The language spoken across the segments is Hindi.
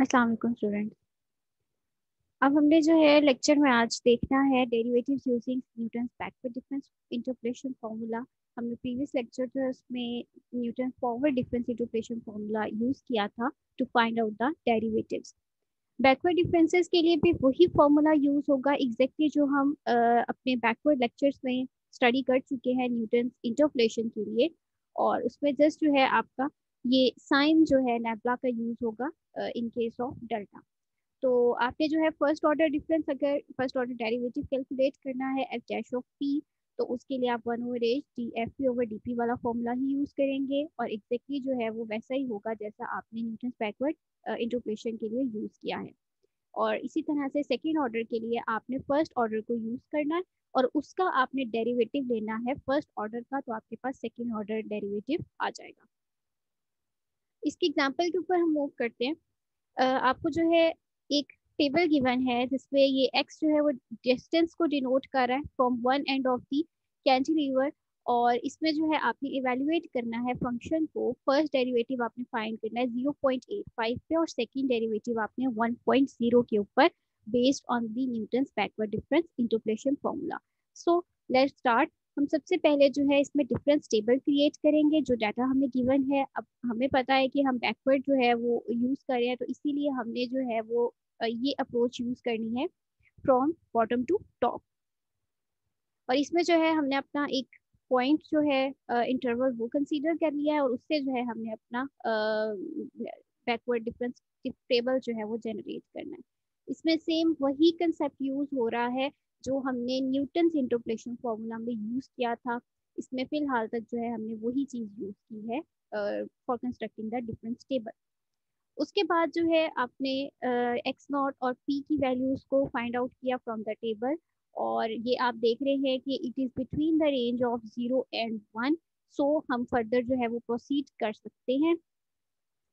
अस्सलाम वालेकुम स्टूडेंट। अब हमने जो है लेक्चर में आज देखना है derivatives using Newton's backward difference interpolation formula. हमने प्रीवियस लेक्चर जो है उसमें Newton forward difference interpolation formula use किया था to find out the derivatives. Backward differences के लिए भी वही फार्मूला यूज होगा एग्जैक्टली जो हम अपने बैकवर्ड लेक्चर्स में स्टडी कर चुके हैं न्यूटन इंटरपोलेशन के लिए। और उसमें जस्ट जो है आपका ये साइन जो है नेबला का यूज होगा इन केस ऑफ डेल्टा। तो आपने जो है फर्स्ट ऑर्डर डिफरेंस, अगर फर्स्ट ऑर्डर डेरिवेटिव कैलकुलेट करना है एफ डैश ऑफ पी, तो उसके लिए आप 1/h D F P over D P वाला फॉर्मूला ही यूज करेंगे और एग्जैक्टली जो है वो वैसा ही होगा जैसा आपने न्यूटन बैकवर्ड इंटरपोलेशन के लिए यूज किया है। और इसी तरह से सेकेंड ऑर्डर के लिए आपने फर्स्ट ऑर्डर को यूज करना है और उसका आपने डेरिवेटिव लेना है फर्स्ट ऑर्डर का, तो आपके पास सेकेंड ऑर्डर डेरिवेटिव आ जाएगा। इसके एग्जाम्पल के ऊपर हम मूव करते हैं। आपको जो है एक टेबल गिवन है जिसमें ये x जो है वो डिस्टेंस को डिनोट कर रहा है from one end of the cantilever. और इसमें जो है आपने इवेल्युएट करना है फंक्शन को। फर्स्ट डेरिवेटिव आपने फाइंड करना है 0.85 पे और सेकंड डेरिवेटिव आपने 1.0 के ऊपर based on the Newton's backward difference interpolation formula. So let's start. हम सबसे पहले जो है इसमें डिफरेंस टेबल क्रिएट करेंगे जो डाटा हमें गिवन है। अब हमें पता है कि हम बैकवर्ड जो है वो यूज कर रहे हैं, तो इसीलिए हमने जो है वो ये अप्रोच यूज करनी है फ्रॉम बॉटम टू टॉप। और इसमें जो है हमने अपना एक पॉइंट जो है इंटरवल वो कंसीडर कर लिया है और उससे जो है हमने अपना बैकवर्ड डिफरेंस टेबल जो है वो जनरेट करना है। इसमें सेम वही कंसेप्ट यूज हो रहा है जो हमने न्यूटन इंटरपोलेशन फॉर्मूला में यूज किया था। इसमें फिलहाल तक जो है हमने वही चीज यूज की है for constructing the difference table. उसके बाद जो है आपने एक्स नॉट और पी की वैल्यूज को फाइंड आउट किया फ्रॉम द टेबल। और ये आप देख रहे हैं कि it is between the range of 0 and 1। सो हम फर्दर जो है वो प्रोसीड कर सकते हैं।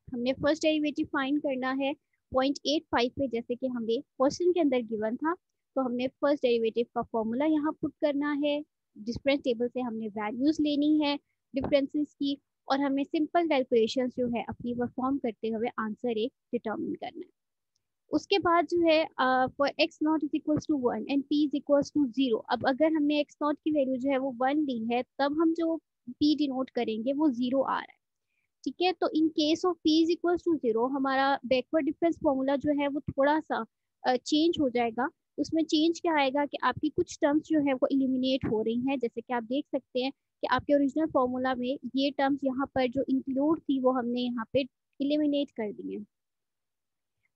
हमने फर्स्ट डेरिवेटिव फाइंड करना है 0.85 पे, जैसे कि हमें क्वेश्चन के अंदर गिवन था। तो हमने फर्स्ट डेरिवेटिव का फॉर्मूला यहाँ पुट करना है। डिफरेंस टेबल से हमने वैल्यूज लेनी है डिफरेंसेस की और हमें सिंपल कैलकुलेशंस जो है अपनी परफॉर्म करते हुए आंसर एक डिटर्मिन करना है। उसके बाद जो है for x naught is equals to 1 and P is equals to 0। अब अगर हमने एक्स नॉट की वैल्यू जो है वो 1 ली है, तब हम जो पी डिनोट करेंगे वो 0 आ रहा है। ठीक है, तो in case of p is equals to 0 हमारा बैकवर्ड डिफरेंस फॉर्मूला जो है वो थोड़ा सा चेंज हो जाएगा। उसमें चेंज क्या आएगा कि आपकी कुछ टर्म्स जो है वो इलिमिनेट हो रही हैं। जैसे कि आप देख सकते हैं कि आपके ओरिजिनल फॉर्मूला में ये टर्म्स यहाँ पर जो इंक्लूड थी वो हमने यहाँ पे इलिमिनेट कर दी है।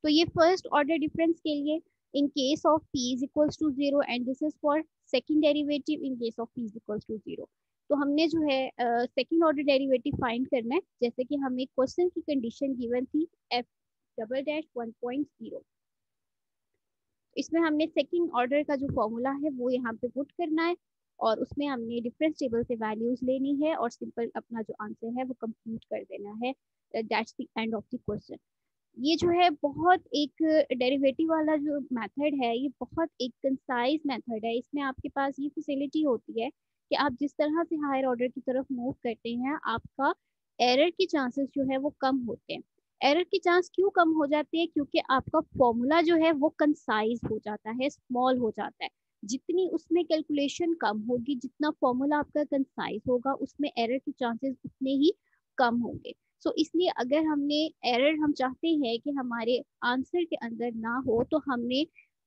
तो ये फर्स्ट ऑर्डर डिफरेंस के लिए in case of p is equals to 0 and this is for second derivative in case of p is equals to 0। तो हमने जो है सेकंड ऑर्डर डेरिवेटिव फाइंड करना है, जैसे कि हमें क्वेश्चन की कंडीशन गिवन थी f डबल डैश 1.0। इसमें हमने सेकंड ऑर्डर का जो फॉर्मूला है वो यहाँ पे पुट करना है और उसमें हमने डिफरेंस टेबल से वैल्यूज लेनी है और सिंपल अपना जो आंसर है वो कंप्यूट कर देना है। That's the end of the question. ये जो है बहुत एक डेरिवेटिव वाला जो मेथड है ये बहुत एक कंसाइज मेथड है। इसमें आपके पास ये फैसिलिटी होती है कि आप जिस तरह से हायर ऑर्डर की तरफ मूव करते हैं आपका एरर की चांसेस जो है वो कम होते हैं। एरर की चांस क्यों कम हो जाती है? क्योंकि आपका फॉर्मूला जो है वो कंसाइज हो जाता है, स्मॉल हो जाता है। जितनी उसमें कैलकुलेशन कम होगी, जितना फॉर्मूला आपका कंसाइज होगा, उसमें एरर के चांसेस उतने ही कम होंगे। सो इसलिए अगर हमने एरर हम चाहते हैं कि हमारे आंसर के अंदर ना हो, तो हमने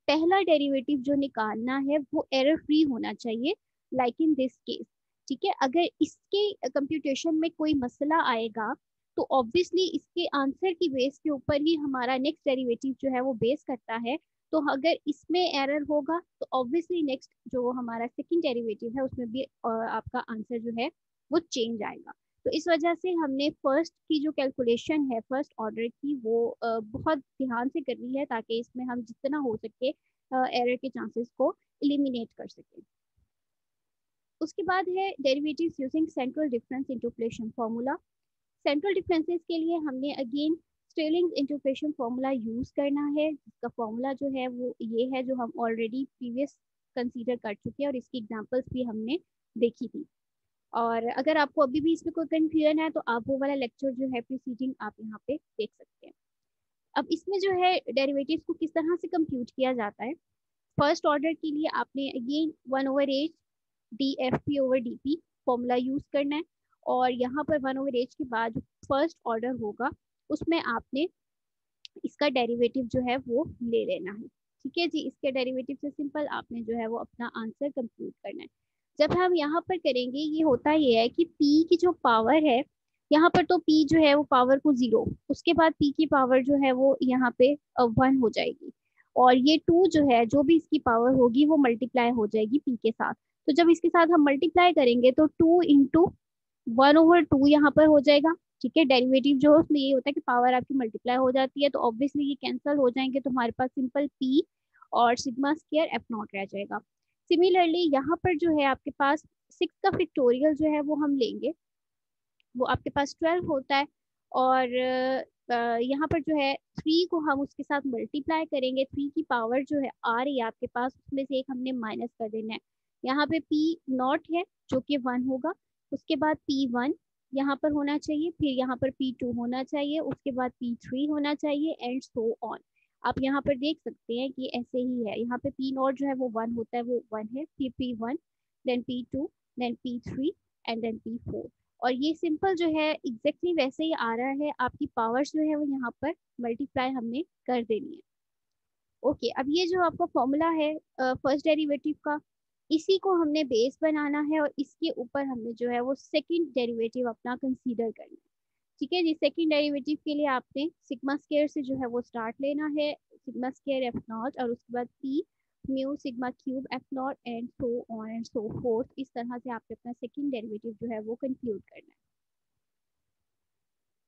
पहला डेरिवेटिव जो निकालना है वो एरर फ्री होना चाहिए, लाइक इन दिस केस। ठीक है, अगर इसके कंप्यूटेशन में कोई मसला आएगा तो ऑब्वियसली इसके आंसर की बेस के ऊपर ही हमारा नेक्स्ट डेरिवेटिव जो है वो बेस करता है। तो अगर इसमें एरर होगा तो ऑब्वियसली नेक्स्ट जो हमारा सेकंड डेरिवेटिव है उसमें भी आपका आंसर जो है वो चेंज आएगा। तो इस वजह से हमने फर्स्ट की जो कैलकुलेशन है फर्स्ट ऑर्डर की वो बहुत ध्यान से करनी है ताकि इसमें हम जितना हो सके एरर के चांसेस को एलिमिनेट कर सकें। उसके बाद है derivatives using central difference interpolation formula. Central differences के लिए हमने again sterling interpolation formula use करना है, जिसका फार्मूला जो है वो ये है जो हम ऑलरेडी प्रीवियस कंसीडर कर चुके हैं और इसकी एग्जांपल्स भी हमने देखी थी। और अगर आपको अभी भी इसमें कोई कंफ्यूजन है तो आप वो वाला लेक्चर जो है प्रीसीडिंग आप यहाँ पे देख सकते हैं। अब इसमें जो है डेरिवेटिव्स को किस तरह से कंप्यूट किया जाता है, फर्स्ट ऑर्डर के लिए आपने again 1/h dfp over dp formula use करना है, और यहाँ पर 1/h के बाद फर्स्ट ऑर्डर होगा उसमें आपने इसका डेरिवेटिव जो है वो ले लेना है। ठीक है जी, इसके डेरिवेटिव से सिंपल आपने जो है वो अपना आंसर कंप्यूट करना है। जब हम यहाँ पर करेंगे ये होता ये है कि p की जो पावर है यहाँ पर, तो p जो है वो पावर को 0, उसके बाद p की पावर जो है वो यहाँ पे 1 हो जाएगी, और ये 2 जो है जो भी इसकी पावर होगी वो मल्टीप्लाई हो जाएगी p के साथ। तो जब इसके साथ हम मल्टीप्लाई करेंगे तो 2 × 1/2 यहाँ पर हो जाएगा। ठीक है, डेरिवेटिव जो है उसमें ये होता है कि पावर आपकी मल्टीप्लाई हो जाती है, तो ऑब्वियसली ये कैंसिल हो जाएंगे, तो हमारे पास सिंपल p और सिग्मा स्क्वायर एफ नॉट रह जाएगा। सिमिलरली यहाँ पर जो है आपके पास 6 का फैक्टोरियल जो है वो हम लेंगे, वो आपके पास 12 होता है, और यहाँ पर जो है 3 को हम उसके साथ मल्टीप्लाई करेंगे, 3 की पावर जो है आ रही है आपके पास उसमें से एक हमने माइनस कर देना है। यहाँ पे p नॉट है जो कि 1 होगा, उसके बाद p1 यहाँ पर होना चाहिए, फिर यहाँ पर p2 होना चाहिए, उसके बाद p3 होना चाहिए, एंड सो ऑन। आप यहाँ पर देख सकते हैं कि ऐसे ही है, यहाँ पे p नॉट जो है वो 1 होता है, वो 1 है, फिर p1, then p2, then p3 and then p4, और ये सिंपल जो है एग्जैक्टली वैसे ही आ रहा है, आपकी पावर्स जो है वो यहाँ पर मल्टीप्लाई हमने कर देनी है। ओके, अब ये जो आपका फॉर्मूला है फर्स्ट डेरिवेटिव का, इसी को हमने बेस बनाना है, और इसके ऊपर हमने जो है वो सेकंड डेरिवेटिव अपना कंसीडर करना है। ठीक है जी, सेकंड डेरिवेटिव के लिए आपने सिग्मा स्क्वायर से जो है वो स्टार्ट लेना है, सिग्मा स्क्वायर एफ नॉट, और उसके बाद p mu sigma cube F not and so on and so fourth. इस तरह से आपने अपना सेकंड डेरिवेटिव जो है वो कंक्लूड करना है।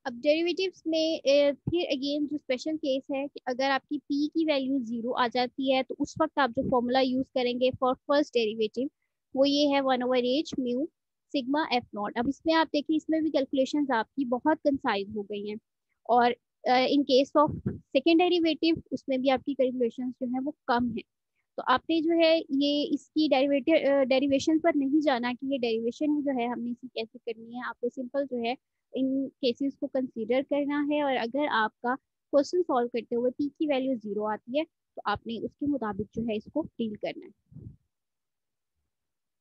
अब डेरिवेटिव्स में फिर अगेन जो स्पेशल केस है कि अगर आपकी p की वैल्यू 0 आ जाती है, तो उस वक्त आप जो फॉर्मूला यूज करेंगे फॉर फर्स्ट डेरिवेटिव वो ये है 1/h mu sigma F not. अब इसमें आप देखिए, इसमें भी कैलकुलेशंस आपकी बहुत कंसाइज हो गई हैं, और इन केस ऑफ सेकेंड डेरिवेटिव उसमें भी आपकी कैलकुलेशंस जो है वो कम है। तो आपने जो है ये इसकी डेरिवेशन पर नहीं जाना कि ये डेरिवेशन जो है हमने इसी कैसे करनी है, आपने सिंपल जो है इन केसेस को कंसीडर करना है, और अगर आपका क्वेश्चन सॉल्व करते हुए p की वैल्यू 0 आती है तो आपने उसके मुताबिक जो है इसको डील करना है।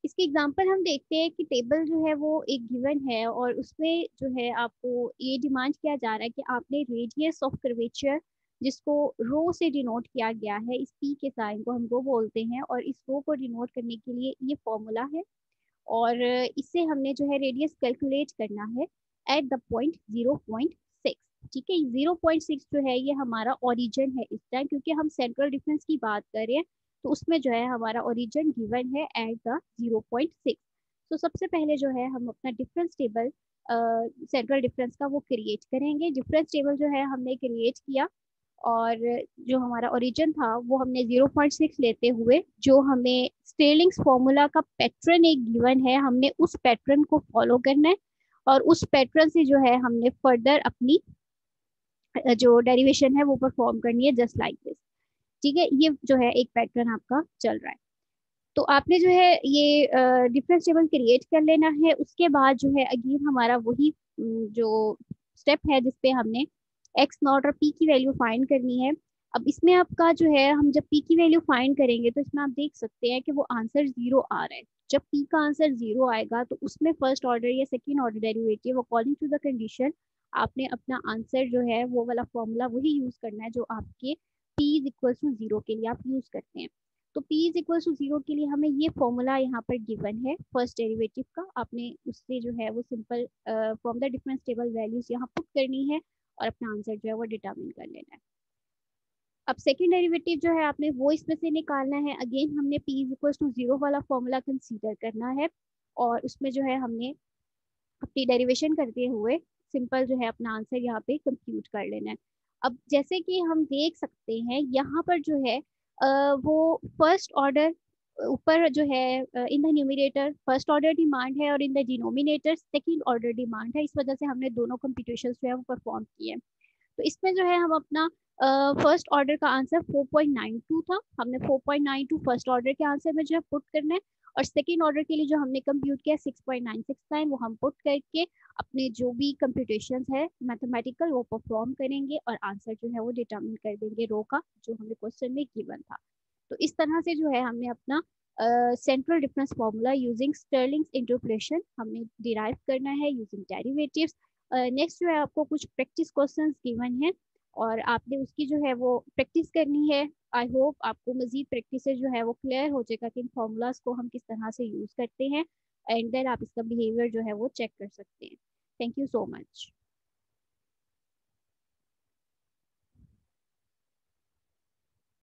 इसके एग्जांपल हम देखते हैं कि टेबल जो है वो एक गिवन है, और उसमें जो है आपको ये डिमांड किया जा रहा है कि आपने रेडियस ऑफ कर्वेचर जिसको रो से डिनोट किया गया है, इस p के साइन को हम रो बोलते हैं, और इस रो को डिनोट करने के लिए ये फॉर्मूला है, और इससे हमने जो है रेडियस कैलकुलेट करना है एट द पॉइंट 0.6। ठीक है, 0.6 जो है ये हमारा ओरिजिन है इस टाइम, क्योंकि हम सेंट्रल डिफरेंस की बात कर रहे हैं, तो उसमें जो है हमारा ओरिजिन गिवन है एट द 0.6। तो सबसे पहले जो है हम अपना डिफरेंस टेबल सेंट्रल डिफरेंस का वो क्रिएट करेंगे। डिफरेंस टेबल जो है हमने क्रिएट किया, और जो हमारा ओरिजिन था वो हमने 0.6 लेते हुए, जो हमें स्टेलिंग्स फॉर्मूला का पैटर्न एक गिवन है, हमने उस पैटर्न को फॉलो करना है, और उस पैटर्न से जो है हमने फर्दर अपनी जो डेरिवेशन है वो परफॉर्म करनी है, जस्ट लाइक दिस। ठीक है, ये जो है एक पैटर्न आपका चल रहा है। तो आपने जो है ये डिफरेंस टेबल क्रिएट कर लेना है। उसके बाद जो है अगेन हमारा वही जो स्टेप है जिसपे हमने एक्स नॉट और पी की वैल्यू फाइंड करनी है। अब इसमें आपका जो है, हम जब पी की वैल्यू फाइंड करेंगे तो इसमें आप देख सकते हैं कि वो आंसर 0 आ रहा है। जब पी का आंसर 0 आएगा तो उसमें फर्स्ट ऑर्डर या second order derivative according to the condition आपने अपना आंसर जो है वो वाला फॉर्मूला वही यूज करना है जो आपके p इज इक्वल टू 0 के लिए आप यूज करते हैं। तो p इज इक्वल टू 0 के लिए हमें ये फॉर्मूला यहाँ पर गिवन है फर्स्ट डेरिवेटिव का, आपने उससे जो है वो simple from the difference table values यहाँ पुट करनी है और अपना आंसर जो है वो डिटरमिन कर लेना है। अब सेकेंड डेरिवेटिव जो है आपने वो इसमें से निकालना है। अगेन हमने p इज इक्वल टू 0 वाला फॉर्मूला कंसीडर करना है, और उसमें जो है हमने अपनी डेरिवेशन करते हुए सिंपल जो है अपना आंसर यहाँ पे कंप्यूट कर लेना है। अब जैसे कि हम देख सकते हैं यहाँ पर जो है वो फर्स्ट ऑर्डर ऊपर जो है in the numerator first order demand है, और in the denominator second order demand है। इस वजह से हमने दोनों कंप्यूटेशन जो है वो परफॉर्म किए हैं। तो इसमें जो है हम अपना फर्स्ट ऑर्डर का आंसर 4.92 था, हमने 4.92 फर्स्ट ऑर्डर के आंसर में जो है पुट करना है, और सेकेंड ऑर्डर के लिए जो हमने कंप्यूट किया 6.969 वो हम पुट करके अपने जो भी कंप्यूटेशन है मैथमेटिकल वो परफॉर्म करेंगे और आंसर जो है वो डिटरमिन कर देंगे रो का जो हमें क्वेश्चन में गिवन था। तो इस तरह से जो है हमने अपना central difference formula using Stirling's interpolation हमने डिराइव करना है यूजिंग डेरिवेटिव्स। नेक्स्ट जो है आपको कुछ प्रैक्टिस क्वेश्चंस गिवन है और आपने उसकी जो है वो प्रैक्टिस करनी है। आई होप आपको मजीद प्रैक्टिस से जो है वो क्लियर हो जाएगा कि इन फार्मूलाज को हम किस तरह से यूज करते हैं एंड देन आप इसका बिहेवियर जो है वो चेक कर सकते हैं। Thank you so much.